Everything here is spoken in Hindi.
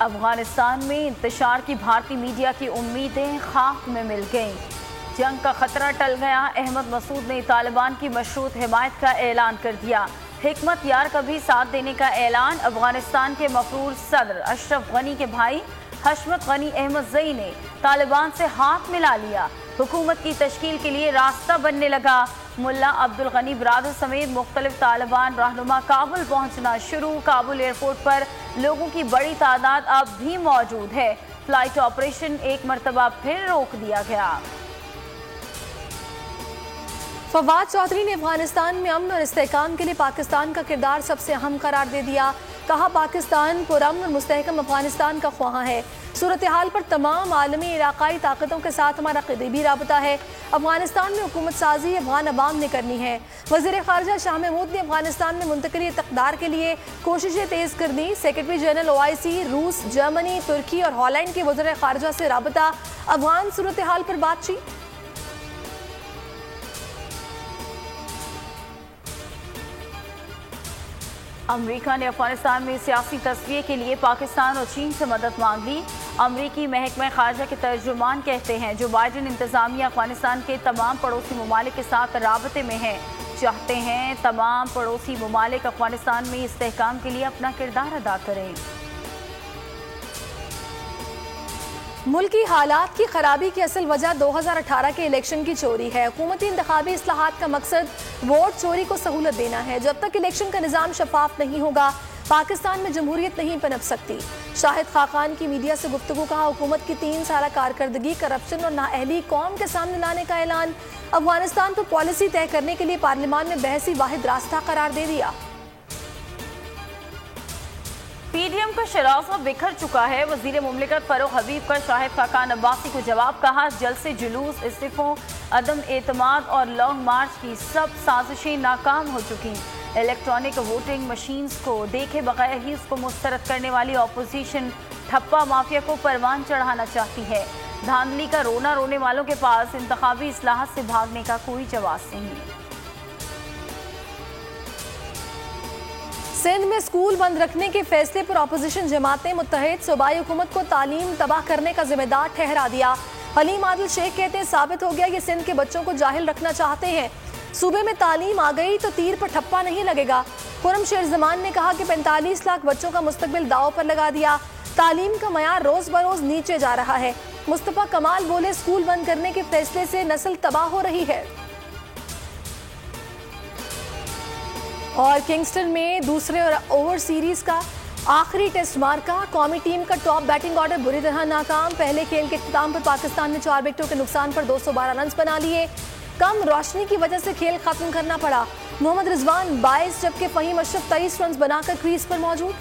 अफगानिस्तान में इंतशार की भारतीय मीडिया की उम्मीदें खाक में मिल गईं। जंग का खतरा टल गया। अहमद मसूद ने तालिबान की मशरूत हिमायत का ऐलान कर दिया। हिकमत यार का भी साथ देने का ऐलान। अफगानिस्तान के मफरूर सदर अशरफ गनी के भाई हशमत गनी अहमदज़ई ने तालिबान से हाथ मिला लिया। हुकूमत की तश्कील के लिए रास्ता बनने लगा। मुल्ला अब्दुल गनी बरादर समेत मुख्तलिफ तालिबान रहनुमा काबुल पहुंचना शुरू। काबुल एयरपोर्ट पर लोगों की बड़ी तादाद अब भी मौजूद है। फ्लाइट ऑपरेशन एक मरतबा फिर रोक दिया गया। फवाद चौधरी ने अफगानिस्तान में अमन और इस्तेहकाम के लिए पाकिस्तान का किरदार सबसे अहम करार दे दिया। कहा, पाकिस्तान पुरअमन और मुस्तहकम अफगानिस्तान का ख्वाह है। सूरत हाल पर तमाम आलमी इलाकाई ताकतों के साथ हमारा करीबी राबता है। अफगानिस्तान में हुकूमत साजी अफगान अवाम ने करनी है। वज़ीर ख़ारजा शाह महमूद ने अफगानिस्तान में मुंतकिली इक़्तिदार के लिए कोशिशें तेज़ कर दी। सेक्रेटरी जनरल OIC, रूस, जर्मनी, तुर्की और हॉलैंड के वज़ीर ख़ारजा से राबता। अफगान सूरत हाल पर बातचीत। अमेरिका ने अफगानिस्तान में सियासी तस्वीर के लिए पाकिस्तान और चीन से मदद मांग ली। अमरीकी महकमा खारजा के तर्जुमान कहते हैं जो बाइडेन इंतजामिया अफगानिस्तान के तमाम पड़ोसी ममालिक के साथ राबते में हैं, चाहते हैं तमाम पड़ोसी ममालिक अफगानिस्तान में इस्तेहकाम के लिए अपना किरदार अदा करें। मुल्की हालात की खराबी की असल वजह 2018 के इलेक्शन की चोरी है। हुकूमती इंतखाबी इस्लाहात का मकसद वोट चोरी को सहूलत देना है। जब तक इलेक्शन का निज़ाम शफाफ नहीं होगा, पाकिस्तान में जमहूरियत नहीं पनप सकती। शाहिद खाकान की मीडिया से गुफ्तगू। कहा, हुकूमत की 3 साल कारकर्दगी करप्शन और नाअहली कौम के सामने लाने का ऐलान। अफगानिस्तान पर पॉलिसी तय करने के लिए पार्लियामान में बहस ही वाहिद रास्ता करार दे दिया। PDM का शराफा बिखर चुका है। वजीर मुमलिकत फरूख हबीब का शाहिद खाकान अब्बासी को जवाब। कहा, जलसे जुलूस, इस्तीफों, अदम एतमाद और लॉन्ग मार्च की सब साजिशें नाकाम हो चुकी। इलेक्ट्रॉनिक वोटिंग मशीन्स को देखे बगैर ही उसको मुस्तरद करने वाली अपोजिशन ठप्पा माफिया को परवान चढ़ाना चाहती है। धांधली का रोना रोने वालों के पास इंतखाबी इस्लाहत से भागने का कोई जवाब नहीं। सिंध में स्कूल बंद रखने के फैसले पर अपोजिशन जमातें मुत्तहिद। सूबाई हुकूमत को तालीम तबाह करने का जिम्मेदार ठहरा दिया। हलीम आदिल शेख कहते हैं, साबित हो गया ये सिंध के बच्चों को जाहिल रखना चाहते हैं। सूबे में तालीम आ गई तो तीर पर ठप्पा नहीं लगेगा। खुरम शेर जमान ने कहा कि 45 लाख बच्चों का मुस्तकबिल दाव पर लगा दिया। तालीम का मयार रोज बरोज नीचे जा रहा है। मुस्तफा कमाल बोले, स्कूल बंद करने के फैसले से नस्ल तबाह हो रही है। और किंगस्टन में दूसरे ओवर सीरीज का आखिरी टेस्ट मार्का। कौमी टीम का टॉप बैटिंग ऑर्डर बुरी तरह नाकाम। पहले खेल के इख्तिताम पर पाकिस्तान ने 4 विकेटों के नुकसान पर 212 रन बना लिए। कम रोशनी की वजह से खेल खत्म करना पड़ा। मोहम्मद रिजवान 22 जबकि फहीम अशरफ 23 रन बनाकर क्रीज पर मौजूद।